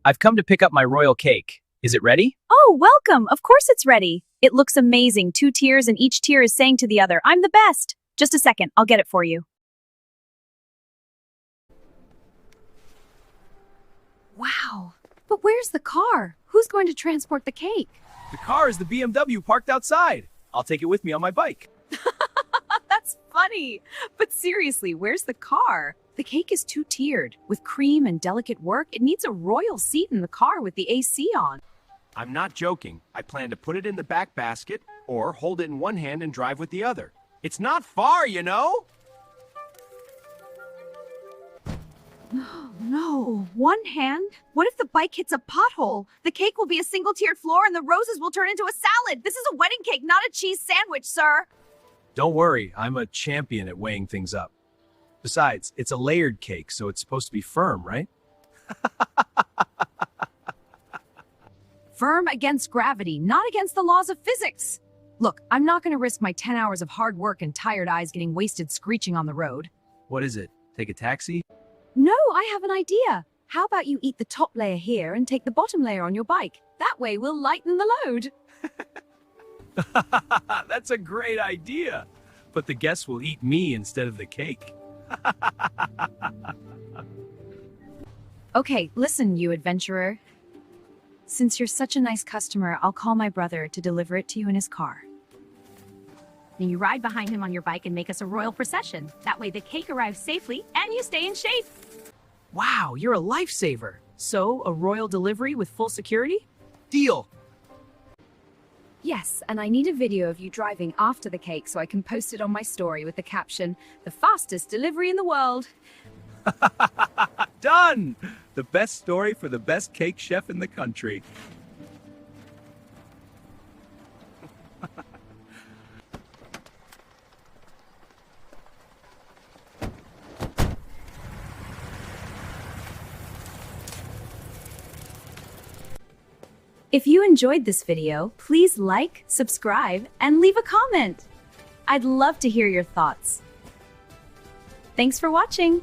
I've come to pick up my royal cake. Is it ready? Oh, welcome. Of course it's ready. It looks amazing. 2 tiers, and each tier is saying to the other, I'm the best. Just a second, I'll get it for you. Wow. But where's the car? Who's going to transport the cake? The car is the BMW parked outside. I'll take it with me on my bike. That's funny. But seriously, where's the car? The cake is 2-tiered. With cream and delicate work, it needs a royal seat in the car with the AC on. I'm not joking. I plan to put it in the back basket or hold it in one hand and drive with the other. It's not far, you know? No, one hand? What if the bike hits a pothole? The cake will be a single-tiered floor and the roses will turn into a salad. This is a wedding cake, not a cheese sandwich, sir. Don't worry, I'm a champion at weighing things up. Besides, it's a layered cake, so it's supposed to be firm, right? Firm against gravity, not against the laws of physics. Look, I'm not going to risk my 10 hours of hard work and tired eyes getting wasted screeching on the road. What is it? Take a taxi? No, I have an idea. How about you eat the top layer here and take the bottom layer on your bike? That way we'll lighten the load. That's a great idea. But the guests will eat me instead of the cake. Okay, listen, you adventurer. Since you're such a nice customer, I'll call my brother to deliver it to you in his car. Then you ride behind him on your bike and make us a royal procession. That way the cake arrives safely and you stay in shape. Wow, you're a lifesaver. So, a royal delivery with full security? Deal. Yes, and I need a video of you driving after the cake so I can post it on my story with the caption, "The fastest delivery in the world." Done! The best story for the best cake chef in the country. If you enjoyed this video, please like, subscribe, and leave a comment. I'd love to hear your thoughts. Thanks for watching.